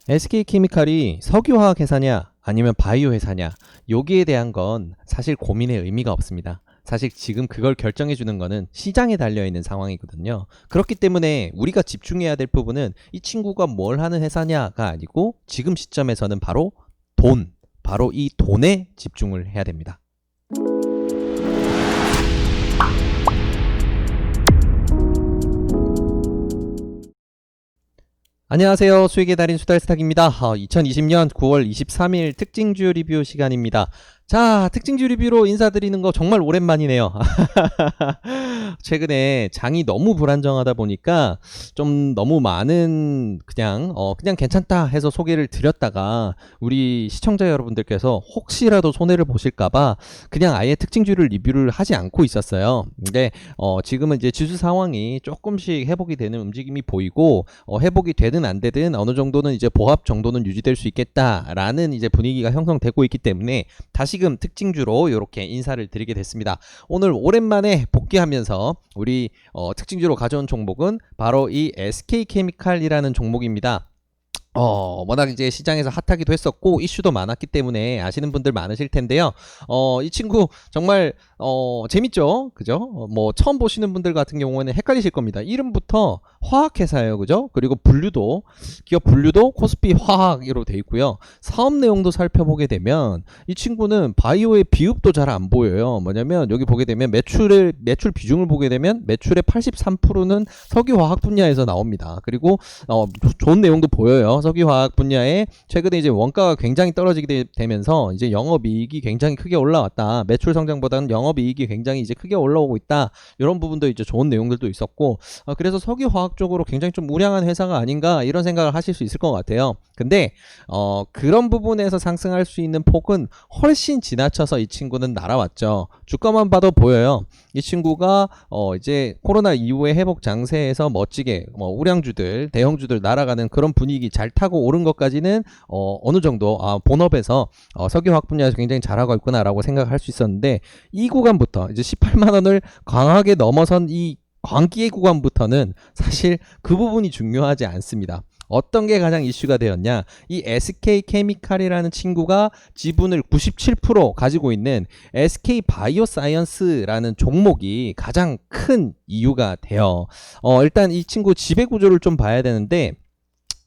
SK케미칼이 석유화학 회사냐 아니면 바이오 회사냐 여기에 대한 건 사실 고민의 의미가 없습니다. 사실 지금 그걸 결정해 주는 거는 시장에 달려 있는 상황이거든요. 그렇기 때문에 우리가 집중해야 될 부분은 이 친구가 뭘 하는 회사냐가 아니고 지금 시점에서는 바로 돈, 바로 이 돈에 집중을 해야 됩니다. 안녕하세요. 수익의 달인 수달스탁입니다. 2020년 9월 23일 특징주 리뷰 시간입니다. 자, 특징주 리뷰로 인사드리는 거 정말 오랜만이네요. 최근에 장이 너무 불안정하다 보니까 좀 너무 많은 그냥 괜찮다 해서 소개를 드렸다가 우리 시청자 여러분들께서 혹시라도 손해를 보실까봐 그냥 아예 특징주를 리뷰를 하지 않고 있었어요. 근데 지금은 이제 지수 상황이 조금씩 회복이 되는 움직임이 보이고 회복이 되든 안 되든 어느 정도는 이제 보합 정도는 유지될 수 있겠다라는 이제 분위기가 형성되고 있기 때문에 다시금 특징주로 이렇게 인사를 드리게 됐습니다. 오늘 오랜만에 복귀하면서 우리 특징주로 가져온 종목은 바로 이 SK케미칼이라는 종목입니다. 워낙 이제 시장에서 핫하기도 했었고 이슈도 많았기 때문에 아시는 분들 많으실 텐데요. 이 친구 정말 재밌죠? 그죠? 뭐 처음 보시는 분들 같은 경우에는 헷갈리실 겁니다. 이름부터 화학회사예요. 그죠? 그리고 분류도 기업 분류도 코스피 화학으로 돼 있고요. 사업 내용도 살펴보게 되면 이 친구는 바이오의 비읍도 잘 안 보여요. 뭐냐면 여기 보게 되면 매출 비중을 보게 되면 매출의 83%는 석유화학 분야에서 나옵니다. 그리고 좋은 내용도 보여요. 석유화학 분야에 최근에 이제 원가가 굉장히 떨어지게 되면서 이제 영업이익이 굉장히 크게 올라왔다. 매출 성장보다는 영업이익이 굉장히 이제 크게 올라오고 있다. 이런 부분도 이제 좋은 내용들도 있었고, 그래서 석유화학 쪽으로 굉장히 좀 우량한 회사가 아닌가 이런 생각을 하실 수 있을 것 같아요. 근데 그런 부분에서 상승할 수 있는 폭은 훨씬 지나쳐서 이 친구는 날아왔죠. 주가만 봐도 보여요. 이 친구가 이제 코로나 이후에 회복 장세에서 멋지게 우량주들, 대형주들 날아가는 그런 분위기 잘 타고 오른 것까지는 어느 정도 본업에서 석유화학 분야에서 굉장히 잘하고 있구나라고 생각할 수 있었는데 이 구간부터 이제 18만 원을 강하게 넘어선 이 광기의 구간부터는 사실 그 부분이 중요하지 않습니다. 어떤 게 가장 이슈가 되었냐? 이 SK케미칼이라는 친구가 지분을 97% 가지고 있는 SK바이오사이언스라는 종목이 가장 큰 이유가 돼요. 일단 이 친구 지배 구조를 좀 봐야 되는데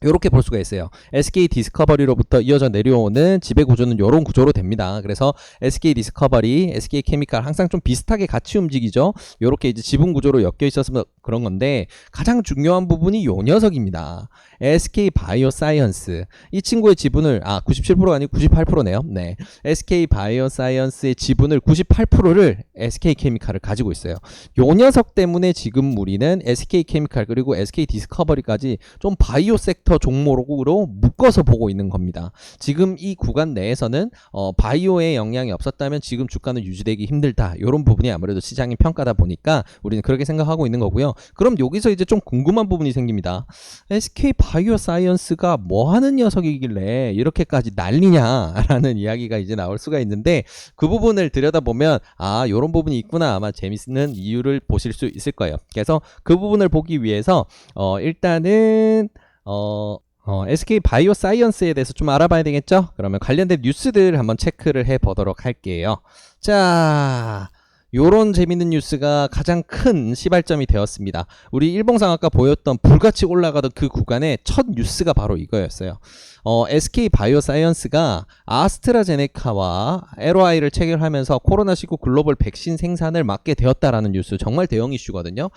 이렇게 볼 수가 있어요. SK 디스커버리로부터 이어져 내려오는 지배 구조는 이런 구조로 됩니다. 그래서 SK 디스커버리, SK 케미칼 항상 좀 비슷하게 같이 움직이죠. 이렇게 이제 지분 구조로 엮여 있어서 그런 건데 가장 중요한 부분이 요 녀석입니다. SK 바이오사이언스. 이 친구의 지분을 97%가 아니고 98%네요. 네. SK 바이오사이언스의 지분을 98%를 SK 케미칼을 가지고 있어요. 요 녀석 때문에 지금 우리는 SK 케미칼 그리고 SK 디스커버리까지 좀 바이오 섹터 종목으로 묶어서 보고 있는 겁니다. 지금 이 구간 내에서는 바이오의 영향이 없었다면 지금 주가는 유지되기 힘들다. 이런 부분이 아무래도 시장의 평가다 보니까 우리는 그렇게 생각하고 있는 거고요. 그럼 여기서 이제 좀 궁금한 부분이 생깁니다. SK 바이오 사이언스가 뭐 하는 녀석이길래 이렇게까지 난리냐라는 이야기가 이제 나올 수가 있는데 그 부분을 들여다보면 이런 부분이 있구나. 아마 재밌는 이유를 보실 수 있을 거예요. 그래서 그 부분을 보기 위해서 일단은 SK 바이오 사이언스에 대해서 좀 알아봐야 되겠죠? 그러면 관련된 뉴스들 한번 체크를 해 보도록 할게요. 자, 요런 재밌는 뉴스가 가장 큰 시발점이 되었습니다. 우리 일봉상 아까 보였던 불같이 올라가던 그 구간의 첫 뉴스가 바로 이거였어요. SK 바이오사이언스가 아스트라제네카와 LOI를 체결하면서 코로나19 글로벌 백신 생산을 맡게 되었다라는 뉴스, 정말 대형 이슈거든요.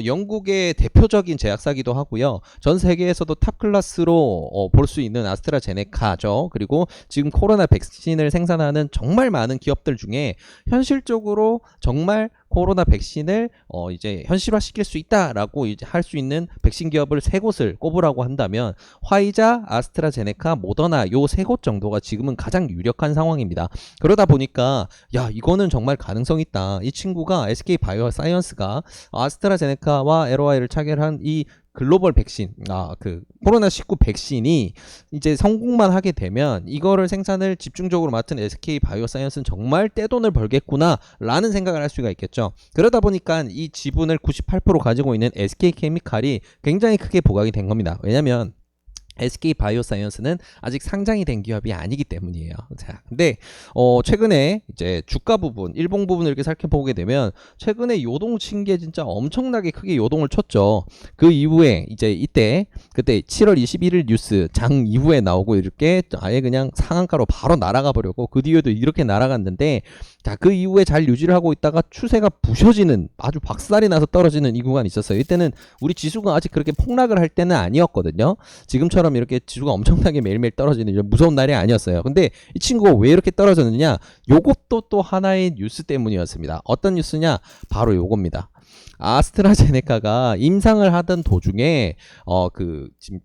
영국의 대표적인 제약사기도 하고요. 전 세계에서도 탑 클래스로 볼 수 있는 아스트라제네카죠. 그리고 지금 코로나 백신을 생산하는 정말 많은 기업들 중에 현실적으로 정말 코로나 백신을 이제 현실화시킬 수 있다라고 이제 할 수 있는 백신 기업을 세 곳을 꼽으라고 한다면 화이자, 아스트라제네카, 모더나 요 세 곳 정도가 지금은 가장 유력한 상황입니다. 그러다 보니까 이거는 정말 가능성 있다. 이 친구가 SK 바이오사이언스가 아스트라제네카와 LOI를 체결한 이 글로벌 백신, 그 코로나19 백신이 이제 성공만 하게 되면 이거를 생산을 집중적으로 맡은 SK 바이오사이언스는 정말 떼돈을 벌겠구나 라는 생각을 할 수가 있겠죠. 그러다 보니까 이 지분을 98% 가지고 있는 SK 케미칼이 굉장히 크게 부각이 된 겁니다. 왜냐면 SK 바이오사이언스는 아직 상장이 된 기업이 아니기 때문이에요. 자, 근데 최근에 이제 주가 부분, 일봉 부분을 이렇게 살펴보게 되면 최근에 요동친 게 진짜 엄청나게 크게 요동을 쳤죠. 그 이후에 이제 그때 7월 21일 뉴스 장 이후에 나오고 이렇게 아예 그냥 상한가로 바로 날아가 버렸고 그 뒤에도 이렇게 날아갔는데 자, 그 이후에 잘 유지를 하고 있다가 추세가 부셔지는 아주 박살이 나서 떨어지는 이 구간이 있었어요. 이때는 우리 지수가 아직 그렇게 폭락을 할 때는 아니었거든요. 지금처럼 이렇게 지수가 엄청나게 매일매일 떨어지는 이런 무서운 날이 아니었어요. 근데 이 친구가 왜 이렇게 떨어졌느냐? 요것도 또 하나의 뉴스 때문이었습니다. 어떤 뉴스냐? 바로 요겁니다. 아스트라제네카가 임상을 하던 도중에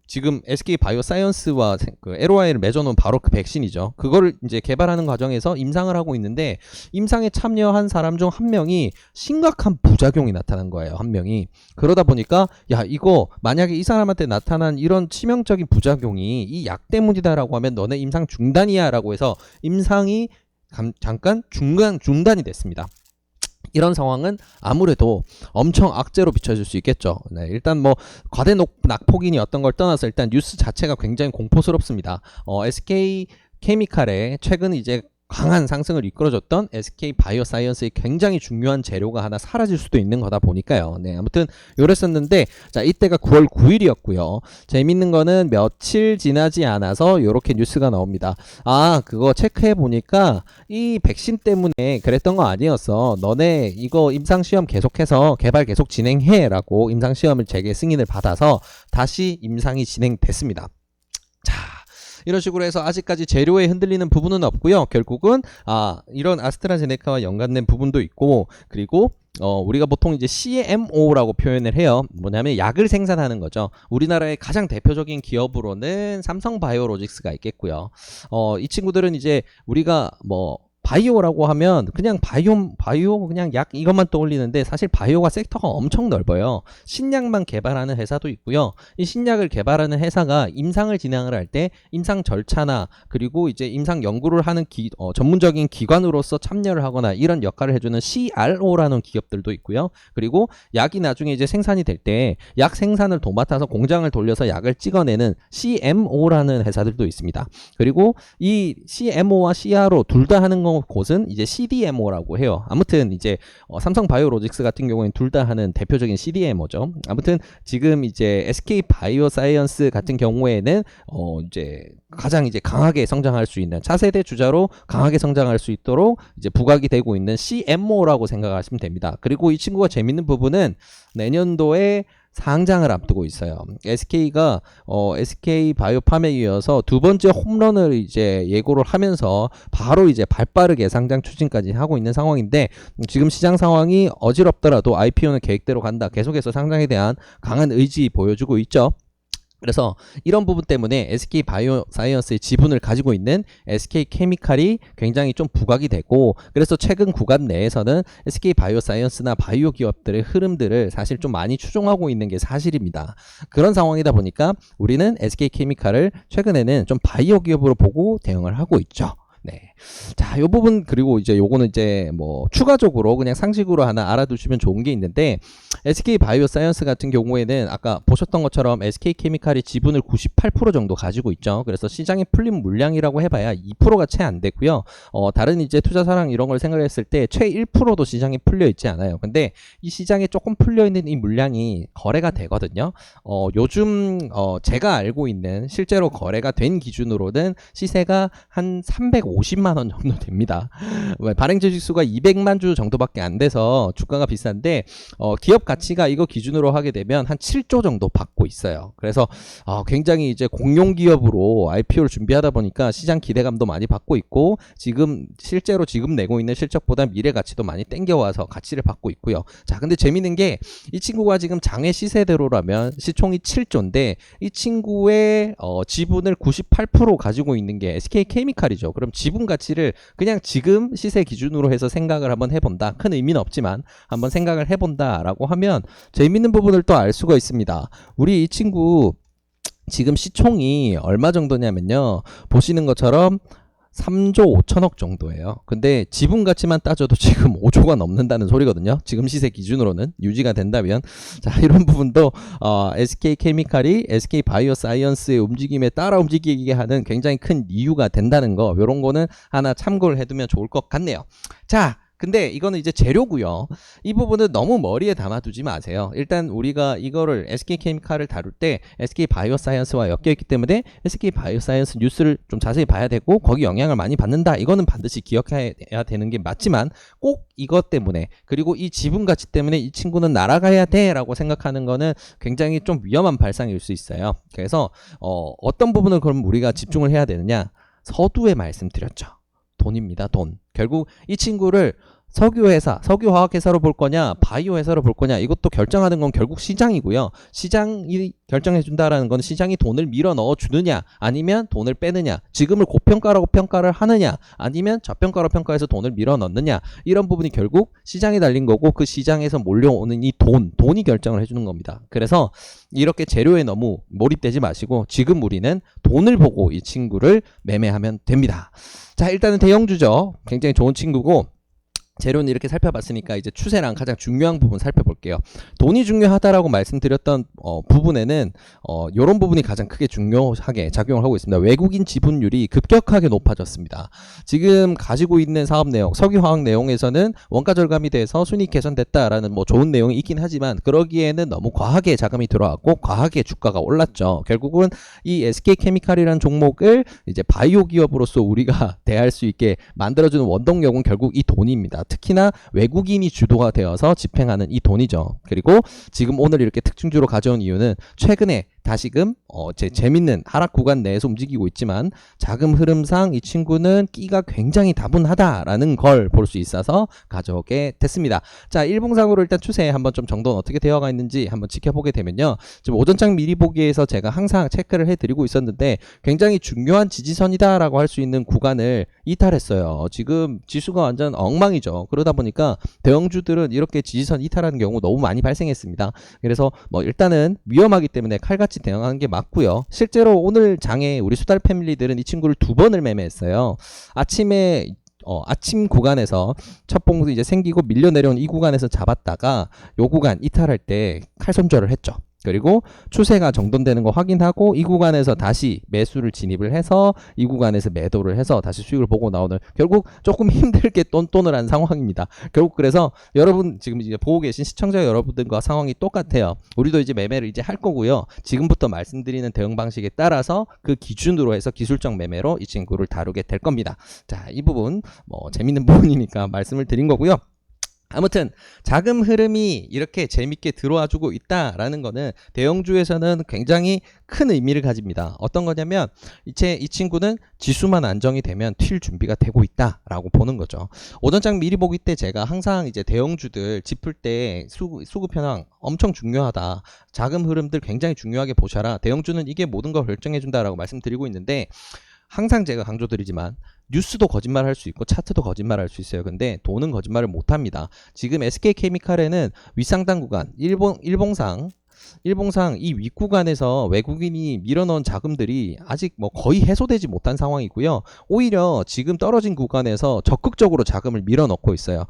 지금 SK 바이오사이언스와 그 LOI를 맺어놓은 바로 그 백신이죠. 그거를 이제 개발하는 과정에서 임상을 하고 있는데 임상에 참여한 사람 중 한 명이 심각한 부작용이 나타난 거예요. 한 명이. 그러다 보니까 야 이거 만약에 이 사람한테 나타난 이런 치명적인 부작용이 이 약 때문이다라고 하면 너네 임상 중단이야라고 해서 임상이 잠깐 중단이 됐습니다. 이런 상황은 아무래도 엄청 악재로 비춰질 수 있겠죠. 네, 일단 뭐 과대 낙폭인이 어떤 걸 떠나서 일단 뉴스 자체가 굉장히 공포스럽습니다. SK 케미칼의 최근 이제 강한 상승을 이끌어줬던 SK 바이오사이언스의 굉장히 중요한 재료가 하나 사라질 수도 있는 거다 보니까요. 네, 아무튼 요랬었는데 자 이때가 9월 9일이었고요. 재밌는 거는 며칠 지나지 않아서 요렇게 뉴스가 나옵니다. 아 그거 체크해 보니까 이 백신 때문에 그랬던 거 아니었어. 너네 이거 임상시험 계속해서 개발 계속 진행해 라고 임상시험을 재개 승인을 받아서 다시 임상이 진행됐습니다. 자 이런 식으로 해서 아직까지 재료에 흔들리는 부분은 없고요. 결국은 이런 아스트라제네카와 연관된 부분도 있고 그리고 우리가 보통 이제 CMO라고 표현을 해요. 뭐냐면 약을 생산하는 거죠. 우리나라의 가장 대표적인 기업으로는 삼성바이오로직스가 있겠고요. 이 친구들은 이제 우리가 뭐 바이오라고 하면 그냥 바이오 그냥 약 이것만 떠올리는데 사실 바이오가 섹터가 엄청 넓어요. 신약만 개발하는 회사도 있고요. 이 신약을 개발하는 회사가 임상을 진행을 할 때 임상 절차나 그리고 이제 임상 연구를 하는 전문적인 기관으로서 참여를 하거나 이런 역할을 해주는 CRO라는 기업들도 있고요. 그리고 약이 나중에 이제 생산이 될 때 약 생산을 도맡아서 공장을 돌려서 약을 찍어내는 CMO라는 회사들도 있습니다. 그리고 이 CMO와 CRO 둘 다 하는 곳은 이제 CDMO라고 해요. 아무튼 이제 삼성바이오로직스 같은 경우에는 둘 다 하는 대표적인 CDMO죠. 아무튼 지금 이제 SK 바이오사이언스 같은 경우에는 이제 가장 이제 강하게 성장할 수 있는 차세대 주자로 강하게 성장할 수 있도록 이제 부각이 되고 있는 CMO라고 생각하시면 됩니다. 그리고 이 친구가 재밌는 부분은 내년도에 상장을 앞두고 있어요. SK가 SK 바이오팜에 이어서 두 번째 홈런을 이제 예고를 하면서 바로 이제 발빠르게 상장 추진까지 하고 있는 상황인데 지금 시장 상황이 어지럽더라도 IPO는 계획대로 간다. 계속해서 상장에 대한 강한 의지 보여주고 있죠. 그래서 이런 부분 때문에 SK 바이오사이언스의 지분을 가지고 있는 SK 케미칼이 굉장히 좀 부각이 되고 그래서 최근 구간 내에서는 SK 바이오사이언스나 바이오 기업들의 흐름들을 사실 좀 많이 추종하고 있는 게 사실입니다. 그런 상황이다 보니까 우리는 SK 케미칼을 최근에는 좀 바이오 기업으로 보고 대응을 하고 있죠. 네. 자, 요 부분 그리고 이제 요거는 이제 뭐 추가적으로 그냥 상식으로 하나 알아두시면 좋은 게 있는데 SK 바이오사이언스 같은 경우에는 아까 보셨던 것처럼 SK 케미칼이 지분을 98% 정도 가지고 있죠. 그래서 시장에 풀린 물량이라고 해봐야 2%가 채 안 되고요. 다른 이제 투자사랑 이런 걸 생각했을 때 최 1%도 시장에 풀려 있지 않아요. 근데 이 시장에 조금 풀려 있는 이 물량이 거래가 되거든요. 요즘 제가 알고 있는 실제로 거래가 된 기준으로는 시세가 한 350만 원 정도 됩니다. 발행주 지수가 200만 주 정도밖에 안 돼서 주가가 비싼데 기업 가치가 이거 기준으로 하게 되면 한 7조 정도 받고 있어요. 그래서 굉장히 이제 공룡 기업으로 IPO를 준비하다 보니까 시장 기대감도 많이 받고 있고 실제로 지금 내고 있는 실적보다 미래 가치도 많이 땡겨와서 가치를 받고 있고요. 자, 근데 재밌는 게 이 친구가 지금 장외 시세대로라면 시총이 7조인데 이 친구의 지분을 98% 가지고 있는 게 SK 케미칼이죠. 그럼 지분 가치를 그냥 지금 시세 기준으로 해서 생각을 한번 해본다. 큰 의미는 없지만 한번 생각을 해본다 라고 하면 재밌는 부분을 또 알 수가 있습니다. 우리 이 친구 지금 시총이 얼마 정도냐면요. 보시는 것처럼 3조 5천억 정도예요. 근데 지분 가치만 따져도 지금 5조가 넘는다는 소리거든요. 지금 시세 기준으로는 유지가 된다면. 자, 이런 부분도 SK케미칼이 SK바이오사이언스의 움직임에 따라 움직이게 하는 굉장히 큰 이유가 된다는 거, 이런 거는 하나 참고를 해두면 좋을 것 같네요. 자, 근데 이거는 이제 재료고요. 이 부분은 너무 머리에 담아두지 마세요. 일단 우리가 이거를 SK케미칼을 다룰 때 SK바이오사이언스와 엮여있기 때문에 SK바이오사이언스 뉴스를 좀 자세히 봐야 되고 거기 영향을 많이 받는다. 이거는 반드시 기억해야 되는 게 맞지만 꼭 이것 때문에, 그리고 이 지분 가치 때문에 이 친구는 날아가야 돼 라고 생각하는 거는 굉장히 좀 위험한 발상일 수 있어요. 그래서 어떤 부분을 그럼 우리가 집중을 해야 되느냐, 서두에 말씀드렸죠. 돈입니다. 돈. 결국 이 친구를 석유회사, 석유화학회사로 볼 거냐, 바이오회사로 볼 거냐, 이것도 결정하는 건 결국 시장이고요. 시장이 결정해준다라는 건 시장이 돈을 밀어 넣어주느냐, 아니면 돈을 빼느냐, 지금을 고평가라고 평가를 하느냐, 아니면 저평가로 평가해서 돈을 밀어 넣느냐, 이런 부분이 결국 시장에 달린 거고, 그 시장에서 몰려오는 이 돈이 결정을 해주는 겁니다. 그래서 이렇게 재료에 너무 몰입되지 마시고 지금 우리는 돈을 보고 이 친구를 매매하면 됩니다. 자, 일단은 대형주죠. 굉장히 좋은 친구고, 재료는 이렇게 살펴봤으니까 이제 추세랑 가장 중요한 부분 살펴볼게요. 돈이 중요하다라고 말씀드렸던 부분에는 이런 부분이 가장 크게 중요하게 작용을 하고 있습니다. 외국인 지분율이 급격하게 높아졌습니다. 지금 가지고 있는 사업 내용, 석유화학 내용에서는 원가 절감이 돼서 순이익 개선됐다라는 뭐 좋은 내용이 있긴 하지만, 그러기에는 너무 과하게 자금이 들어왔고 과하게 주가가 올랐죠. 결국은 이 SK케미칼이라는 종목을 이제 바이오 기업으로서 우리가 대할 수 있게 만들어주는 원동력은 결국 이 돈입니다. 특히나 외국인이 주도가 되어서 집행하는 이 돈이죠. 그리고 지금 오늘 이렇게 특징주로 가져온 이유는 최근에 다시금 재밌는 하락 구간 내에서 움직이고 있지만 자금 흐름상 이 친구는 끼가 굉장히 다분하다라는 걸 볼 수 있어서 가져오게 됐습니다. 자, 일봉상으로 일단 추세 한번 좀 정도는 어떻게 되어가 있는지 한번 지켜보게 되면요. 지금 오전장 미리 보기에서 제가 항상 체크를 해드리고 있었는데 굉장히 중요한 지지선이다라고 할 수 있는 구간을 이탈했어요. 지금 지수가 완전 엉망이죠. 그러다 보니까 대형주들은 이렇게 지지선 이탈하는 경우 너무 많이 발생했습니다. 그래서 뭐 일단은 위험하기 때문에 칼같이 대응하는 게 맞고요. 실제로 오늘 장에 우리 수달 패밀리들은 이 친구를 2번을 매매했어요. 아침 구간에서 첫 봉이 이제 생기고 밀려 내려온 이 구간에서 잡았다가 요 구간 이탈할 때 칼손절을 했죠. 그리고 추세가 정돈되는 거 확인하고 이 구간에서 다시 매수를 진입을 해서 이 구간에서 매도를 해서 다시 수익을 보고 나오는, 결국 조금 힘들게 똔똔을 한 상황입니다. 결국 그래서 여러분 지금 이제 보고 계신 시청자 여러분들과 상황이 똑같아요. 우리도 이제 매매를 이제 할 거고요. 지금부터 말씀드리는 대응 방식에 따라서 그 기준으로 해서 기술적 매매로 이 친구를 다루게 될 겁니다. 자, 이 부분 뭐 재밌는 부분이니까 말씀을 드린 거고요. 아무튼 자금 흐름이 이렇게 재밌게 들어와주고 있다라는 거는 대형주에서는 굉장히 큰 의미를 가집니다. 어떤 거냐면 이제 이 친구는 지수만 안정이 되면 튈 준비가 되고 있다라고 보는 거죠. 오전장 미리 보기 때 제가 항상 이제 대형주들 짚을 때 수급 현황 엄청 중요하다, 자금 흐름들 굉장히 중요하게 보셔라, 대형주는 이게 모든 걸 결정해 준다라고 말씀드리고 있는데, 항상 제가 강조드리지만 뉴스도 거짓말할 수 있고 차트도 거짓말할 수 있어요. 근데 돈은 거짓말을 못합니다. 지금 SK케미칼에는 윗상단 구간, 일봉상 이 윗구간에서 외국인이 밀어넣은 자금들이 아직 뭐 거의 해소되지 못한 상황이고요. 오히려 지금 떨어진 구간에서 적극적으로 자금을 밀어넣고 있어요.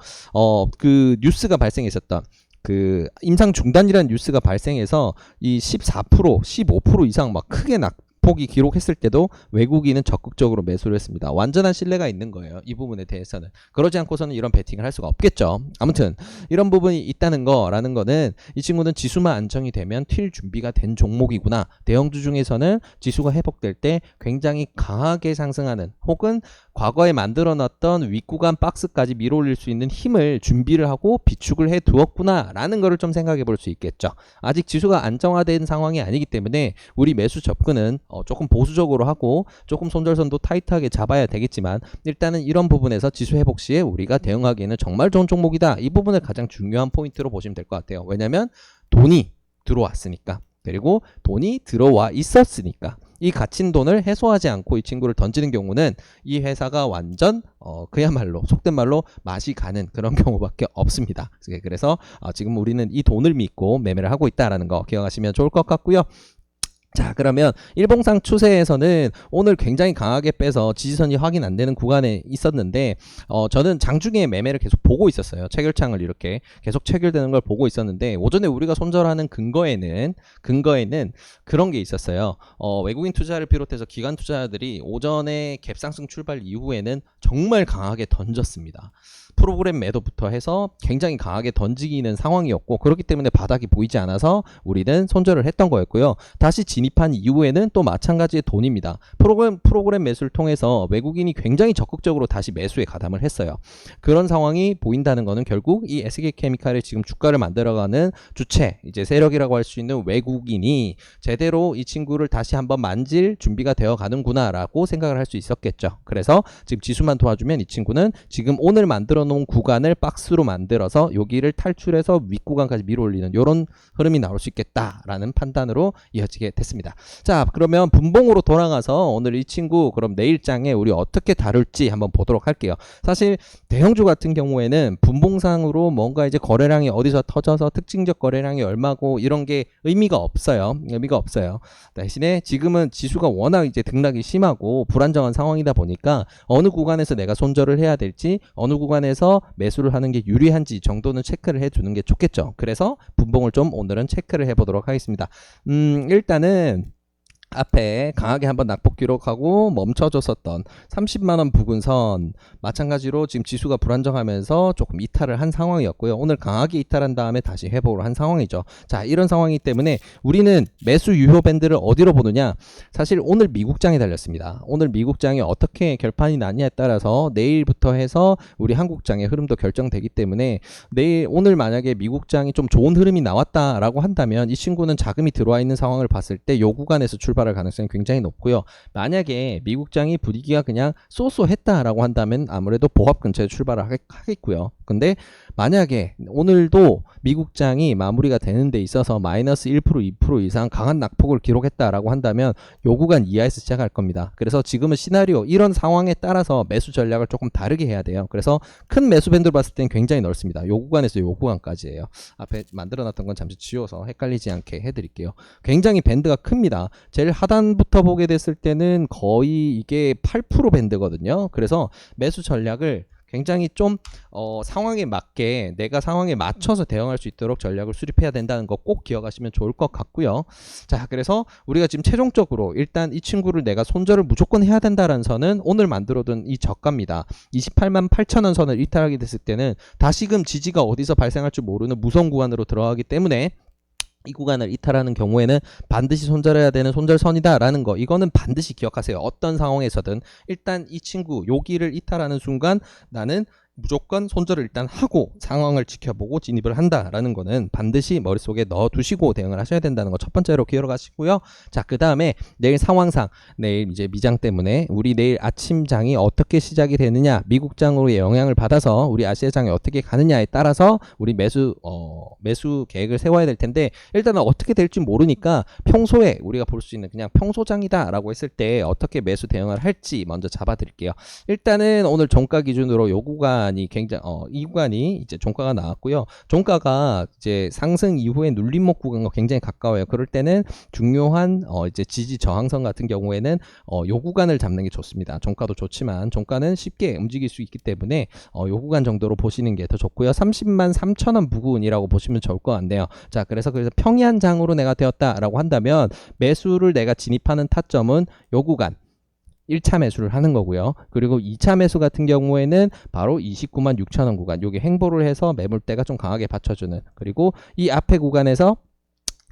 그 뉴스가 발생했었던 그 임상 중단이라는 뉴스가 발생해서 이 14%, 15% 이상 막 크게 폭이 기록했을 때도 외국인은 적극적으로 매수를 했습니다. 완전한 신뢰가 있는 거예요. 이 부분에 대해서는. 그러지 않고서는 이런 베팅을 할 수가 없겠죠. 아무튼 이런 부분이 있다는 거라는 거는 이 친구는 지수만 안정이 되면 튈 준비가 된 종목이구나. 대형주 중에서는 지수가 회복될 때 굉장히 강하게 상승하는, 혹은 과거에 만들어놨던 윗구간 박스까지 밀어올릴 수 있는 힘을 준비를 하고 비축을 해 두었구나 라는 거를 좀 생각해 볼 수 있겠죠. 아직 지수가 안정화된 상황이 아니기 때문에 우리 매수 접근은 조금 보수적으로 하고 조금 손절선도 타이트하게 잡아야 되겠지만, 일단은 이런 부분에서 지수 회복 시에 우리가 대응하기에는 정말 좋은 종목이다. 이 부분을 가장 중요한 포인트로 보시면 될 것 같아요. 왜냐면 돈이 들어왔으니까, 그리고 돈이 들어와 있었으니까. 이 갇힌 돈을 해소하지 않고 이 친구를 던지는 경우는 이 회사가 완전 그야말로 속된 말로 맛이 가는 그런 경우밖에 없습니다. 그래서 지금 우리는 이 돈을 믿고 매매를 하고 있다는 거 기억하시면 좋을 것 같고요. 자, 그러면 일봉상 추세에서는 오늘 굉장히 강하게 빼서 지지선이 확인 안 되는 구간에 있었는데, 저는 장중에 매매를 계속 보고 있었어요. 체결창을 이렇게 계속 체결되는 걸 보고 있었는데, 오전에 우리가 손절하는 근거에는 그런 게 있었어요. 외국인 투자를 비롯해서 기관 투자자들이 오전에 갭상승 출발 이후에는 정말 강하게 던졌습니다. 프로그램 매도부터 해서 굉장히 강하게 던지기는 상황이었고, 그렇기 때문에 바닥이 보이지 않아서 우리는 손절을 했던 거였고요. 다시 진입한 이후에는 또 마찬가지의 돈입니다. 프로그램 매수를 통해서 외국인이 굉장히 적극적으로 다시 매수에 가담을 했어요. 그런 상황이 보인다는 것은 결국 이 SK케미칼의 지금 주가를 만들어가는 주체, 이제 세력이라고 할 수 있는 외국인이 제대로 이 친구를 다시 한번 만질 준비가 되어 가는구나 라고 생각을 할 수 있었겠죠. 그래서 지금 지수만 도와주면 이 친구는 지금 오늘 만들어 놓은 구간을 박스로 만들어서 여기를 탈출해서 윗구간까지 밀어올리는 이런 흐름이 나올 수 있겠다라는 판단으로 이어지게 됐습니다. 자, 그러면 분봉으로 돌아가서 오늘 이 친구 그럼 내일장에 우리 어떻게 다룰지 한번 보도록 할게요. 사실 대형주 같은 경우에는 분봉상으로 뭔가 이제 거래량이 어디서 터져서 특징적 거래량이 얼마고 이런 게 의미가 없어요. 대신에 지금은 지수가 워낙 이제 등락이 심하고 불안정한 상황이다 보니까 어느 구간에서 내가 손절을 해야 될지, 어느 구간에서 매수를 하는 게 유리한지 정도는 체크를 해두는 게 좋겠죠. 그래서 분봉을 좀 오늘은 체크를 해보도록 하겠습니다. 일단은 앞에 강하게 한번 낙폭 기록하고 멈춰줬었던 30만원 부근선, 마찬가지로 지금 지수가 불안정하면서 조금 이탈을 한 상황이었고요. 오늘 강하게 이탈한 다음에 다시 회복을 한 상황이죠. 자, 이런 상황이기 때문에 우리는 매수 유효 밴드를 어디로 보느냐, 사실 오늘 미국장이 달렸습니다. 오늘 미국장이 어떻게 결판이 나냐에 따라서 내일부터 해서 우리 한국장의 흐름도 결정되기 때문에 오늘 만약에 미국장이 좀 좋은 흐름이 나왔다라고 한다면 이 친구는 자금이 들어와 있는 상황을 봤을 때 요 구간에서 출발할 가능성이 굉장히 높고요. 만약에 미국장이 분위기가 그냥 쏘쏘했다라고 한다면 아무래도 보합 근처에 출발을 하겠고요. 근데 만약에 오늘도 미국장이 마무리가 되는 데 있어서 마이너스 1%, 2% 이상 강한 낙폭을 기록했다라고 한다면 요 구간 이하에서 시작할 겁니다. 그래서 지금은 시나리오 이런 상황에 따라서 매수 전략을 조금 다르게 해야 돼요. 그래서 큰 매수 밴드를 봤을 때는 굉장히 넓습니다. 요 구간에서 요 구간까지예요. 앞에 만들어놨던 건 잠시 지워서 헷갈리지 않게 해드릴게요. 굉장히 밴드가 큽니다. 제일 하단부터 보게 됐을 때는 거의 이게 8% 밴드거든요. 그래서 매수 전략을 굉장히 좀 상황에 맞게, 내가 상황에 맞춰서 대응할 수 있도록 전략을 수립해야 된다는 거 꼭 기억하시면 좋을 것 같고요. 자, 그래서 우리가 지금 최종적으로 일단 이 친구를 내가 손절을 무조건 해야 된다는 선은 오늘 만들어둔 이 저가입니다. 28만 8천원 선을 이탈하게 됐을 때는 다시금 지지가 어디서 발생할 줄 모르는 무서운 구간으로 들어가기 때문에 이 구간을 이탈하는 경우에는 반드시 손절해야 되는 손절선이다라는 거, 이거는 반드시 기억하세요. 어떤 상황에서든 일단 이 친구 여기를 이탈하는 순간 나는 무조건 손절을 일단 하고 상황을 지켜보고 진입을 한다라는 거는 반드시 머릿속에 넣어두시고 대응을 하셔야 된다는 거 첫 번째로 기억하시고요. 자, 그 다음에 내일 상황상, 내일 이제 미장 때문에 우리 내일 아침장이 어떻게 시작이 되느냐, 미국장으로 영향을 받아서 우리 아시아장이 어떻게 가느냐에 따라서 우리 매수 계획을 세워야 될 텐데, 일단은 어떻게 될지 모르니까 평소에 우리가 볼 수 있는 그냥 평소장이다 라고 했을 때 어떻게 매수 대응을 할지 먼저 잡아 드릴게요. 일단은 오늘 종가 기준으로 요 구간 이 구간이 이제 종가가 나왔고요. 종가가 이제 상승 이후에 눌림목 구간과 굉장히 가까워요. 그럴 때는 중요한 이제 지지 저항선 같은 경우에는 요 구간을 잡는 게 좋습니다. 종가도 좋지만 종가는 쉽게 움직일 수 있기 때문에 요 구간 정도로 보시는 게 더 좋고요. 30만 3천원 부근이라고 보시면 좋을 것 같네요. 자, 그래서 평이한 장으로 내가 되었다라고 한다면 매수를 내가 진입하는 타점은 요 구간 1차 매수를 하는 거고요. 그리고 2차 매수 같은 경우에는 바로 29만 6천원 구간, 여기 행보를 해서 매물대가 좀 강하게 받쳐주는, 그리고 이 앞에 구간에서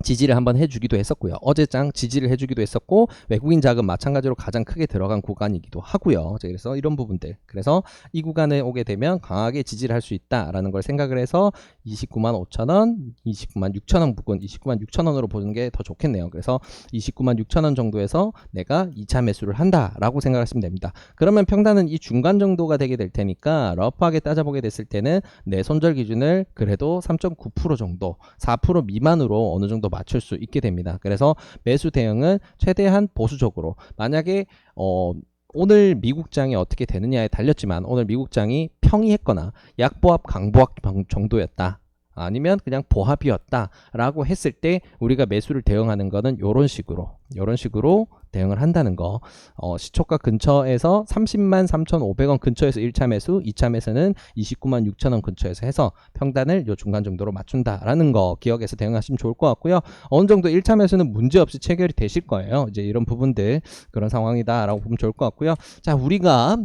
지지를 한번 해주기도 했었고요. 어제장 지지를 해주기도 했었고, 외국인 자금 마찬가지로 가장 크게 들어간 구간이기도 하고요. 그래서 이런 부분들, 그래서 이 구간에 오게 되면 강하게 지지를 할 수 있다라는 걸 생각을 해서 29만 5천원, 29만 6천원 부근, 29만 6천원으로 보는 게 더 좋겠네요. 그래서 29만 6천원 정도에서 내가 2차 매수를 한다라고 생각하시면 됩니다. 그러면 평단은 이 중간 정도가 되게 될 테니까 러프하게 따져보게 됐을 때는 내 손절 기준을 그래도 3.9% 정도, 4% 미만으로 어느 정도 맞출 수 있게 됩니다. 그래서 매수 대응은 최대한 보수적으로, 만약에 오늘 미국장이 어떻게 되느냐에 달렸지만 오늘 미국장이 평이했거나 약보합 강보합 정도였다. 아니면 그냥 보합이었다 라고 했을 때 우리가 매수를 대응하는 거는 요런 식으로 대응을 한다는 거. 시초가 근처에서 30만 3,500원 근처에서 1차 매수, 2차 매수는 29만 6천원 근처에서 해서 평단을 요 중간 정도로 맞춘다라는 거 기억해서 대응하시면 좋을 것 같고요. 어느 정도 1차 매수는 문제없이 체결이 되실 거예요. 이제 이런 부분들 그런 상황이다라고 보면 좋을 것 같고요. 자, 우리가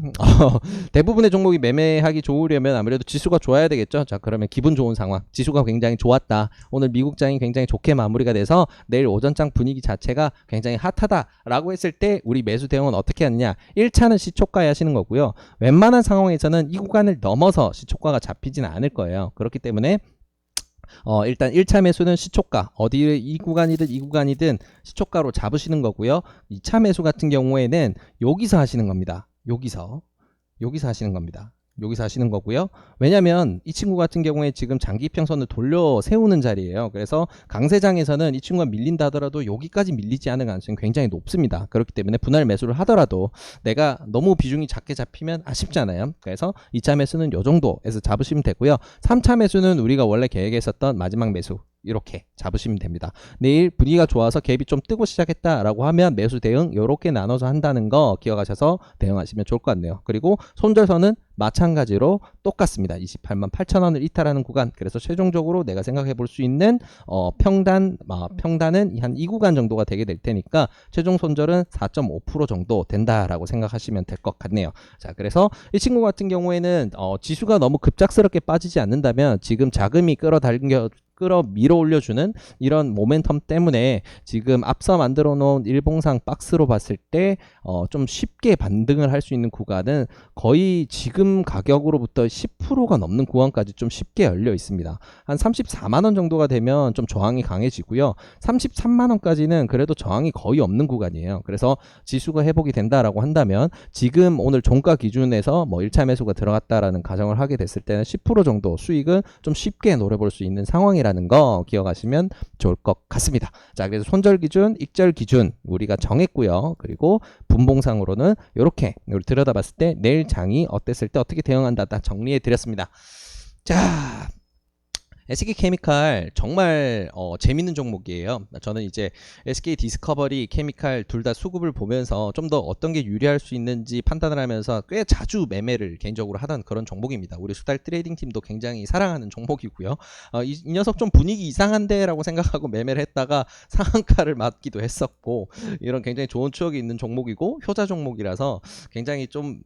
대부분의 종목이 매매하기 좋으려면 아무래도 지수가 좋아야 되겠죠. 자, 그러면 기분 좋은 상황. 지수가 굉장히 좋았다. 오늘 미국장이 굉장히 좋게 마무리가 돼서 내일 오전장 분위기 자체가 굉장히 핫하다라고 했을 때 우리 매수 대응은 어떻게 하느냐. 1차는 시초가에 하시는 거고요. 웬만한 상황에서는 이 구간을 넘어서 시초가가 잡히지는 않을 거예요. 그렇기 때문에 일단 1차 매수는 시초가, 어디 이 구간이든 시초가로 잡으시는 거고요. 2차 매수 같은 경우에는 여기서 하시는 겁니다. 여기서 하시는 겁니다. 여기서 하시는 거고요. 왜냐면 이 친구 같은 경우에 지금 장기 이평선을 돌려 세우는 자리예요. 그래서 강세장에서는 이 친구가 밀린다 하더라도 여기까지 밀리지 않을 가능성이 굉장히 높습니다. 그렇기 때문에 분할 매수를 하더라도 내가 너무 비중이 작게 잡히면 아쉽잖아요. 그래서 2차 매수는 요 정도에서 잡으시면 되고요. 3차 매수는 우리가 원래 계획했었던 마지막 매수 이렇게 잡으시면 됩니다. 내일 분위기가 좋아서 갭이 좀 뜨고 시작했다라고 하면 매수 대응 이렇게 나눠서 한다는 거 기억하셔서 대응하시면 좋을 것 같네요. 그리고 손절선은 마찬가지로 똑같습니다. 28만 8천원을 이탈하는 구간. 그래서 최종적으로 내가 생각해 볼 수 있는 평단은 한 이 구간 정도가 되게 될 테니까 최종 손절은 4.5% 정도 된다라고 생각하시면 될 것 같네요. 자, 그래서 이 친구 같은 경우에는 지수가 너무 급작스럽게 빠지지 않는다면 지금 자금이 밀어 올려주는 이런 모멘텀 때문에 지금 앞서 만들어 놓은 일봉상 박스로 봤을 때 좀 쉽게 반등을 할 수 있는 구간은 거의 지금 가격으로부터 10%가 넘는 구간까지 좀 쉽게 열려 있습니다. 한 34만원 정도가 되면 좀 저항이 강해지고요. 33만원까지는 그래도 저항이 거의 없는 구간이에요. 그래서 지수가 회복이 된다라고 한다면 지금 오늘 종가 기준에서 1차 매수가 들어갔다라는 가정을 하게 됐을 때는 10% 정도 수익은 좀 쉽게 노려볼 수 있는 상황이라는 거 기억하시면 좋을 것 같습니다. 자, 그래서 손절 기준, 익절 기준 우리가 정했고요. 그리고 분봉상으로는 이렇게 들여다봤을 때 내일 장이 어땠을 때 어떻게 대응한다 딱 정리해 드렸습니다. 자, SK케미칼 정말 재밌는 종목이에요. 저는 이제 SK 디스커버리, 케미칼 둘 다 수급을 보면서 좀 더 어떤 게 유리할 수 있는지 판단을 하면서 꽤 자주 매매를 개인적으로 하던 그런 종목입니다. 우리 수달 트레이딩 팀도 굉장히 사랑하는 종목이고요. 이 녀석 좀 분위기 이상한데 라고 생각하고 매매를 했다가 상한가를 맞기도 했었고 이런 굉장히 좋은 추억이 있는 종목이고 효자 종목이라서 굉장히 좀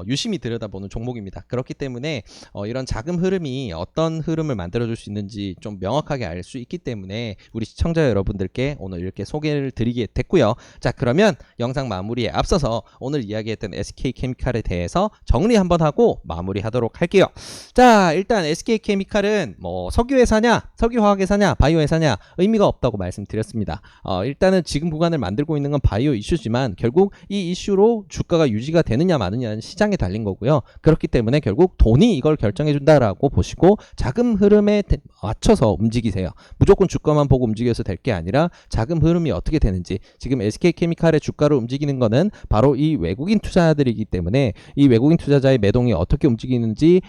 유심히 들여다보는 종목입니다. 그렇기 때문에 이런 자금 흐름이 어떤 흐름을 만들어줄 수 있는지 좀 명확하게 알 수 있기 때문에 우리 시청자 여러분들께 오늘 이렇게 소개를 드리게 됐고요. 자, 그러면 영상 마무리에 앞서서 오늘 이야기했던 SK케미칼에 대해서 정리 한번 하고 마무리하도록 할게요. 자, 일단 SK케미칼은 석유회사냐, 석유화학회사냐, 바이오회사냐 의미가 없다고 말씀드렸습니다. 일단은 지금 구간을 만들고 있는 건 바이오 이슈지만 결국 이 이슈로 주가가 유지가 되느냐 마느냐는 시장에 달린 거고요. 그렇기 때문에 결국 돈이 이걸 결정해 준다라고 보시고 자금 흐름에 맞춰서 움직이세요. 무조건 주가만 보고 움직여서 될 게 아니라 자금 흐름이 어떻게 되는지, 지금 SK케미칼의 주가를 움직이는 거는 바로 이 외국인 투자자들이기 때문에 이 외국인 투자자의 매동이 어떻게 움직이는지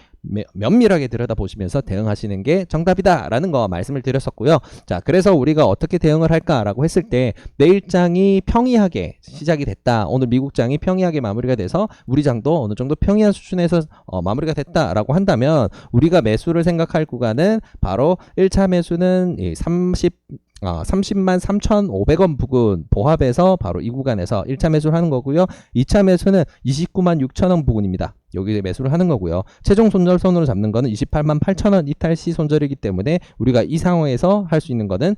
면밀하게 들여다보시면서 대응하시는 게 정답이다라는 거 말씀을 드렸었고요. 자, 그래서 우리가 어떻게 대응을 할까라고 했을 때 내일장이 평이하게 시작이 됐다. 오늘 미국장이 평이하게 마무리가 돼서 우리 장도 어느 정도 평이한 수준에서 마무리가 됐다라고 한다면 우리가 매수를 생각할 구간은 바로 1차 매수는 30만 3,500원 부근 보합에서 바로 이 구간에서 1차 매수를 하는 거고요. 2차 매수는 29만 6천원 부근입니다. 여기에 매수를 하는 거고요. 최종 손절선으로 잡는 거는 28만 8천원 이탈 시 손절이기 때문에 우리가 이 상황에서 할 수 있는 거는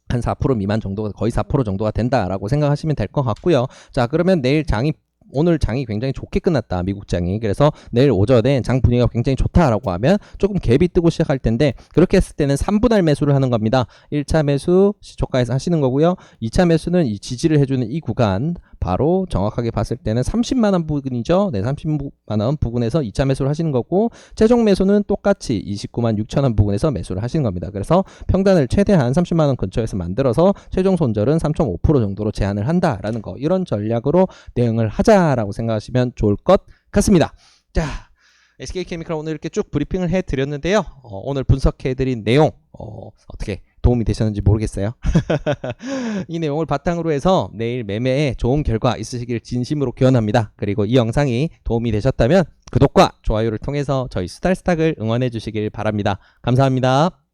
한 4% 미만 정도가, 거의 4% 정도가 된다라고 생각하시면 될 것 같고요. 자, 그러면 오늘 장이 굉장히 좋게 끝났다, 미국장이. 그래서 내일 오전에 장 분위기가 굉장히 좋다라고 하면 조금 갭이 뜨고 시작할 텐데 그렇게 했을 때는 3분할 매수를 하는 겁니다. 1차 매수 시초가에서 하시는 거고요. 2차 매수는 이 지지를 해주는 이 구간, 바로 정확하게 봤을 때는 30만원 부근이죠. 네, 30만원 부근에서 2차 매수를 하시는 거고 최종 매수는 똑같이 29만 6천원 부근에서 매수를 하시는 겁니다. 그래서 평단을 최대한 30만원 근처에서 만들어서 최종 손절은 3.5% 정도로 제한을 한다라는 거, 이런 전략으로 대응을 하자라고 생각하시면 좋을 것 같습니다. 자, SK케미칼 오늘 이렇게 쭉 브리핑을 해드렸는데요. 오늘 분석해드린 내용 어떻게 도움이 되셨는지 모르겠어요. 이 내용을 바탕으로 해서 내일 매매에 좋은 결과 있으시길 진심으로 기원합니다. 그리고 이 영상이 도움이 되셨다면 구독과 좋아요를 통해서 저희 수달스탁을 응원해 주시길 바랍니다. 감사합니다.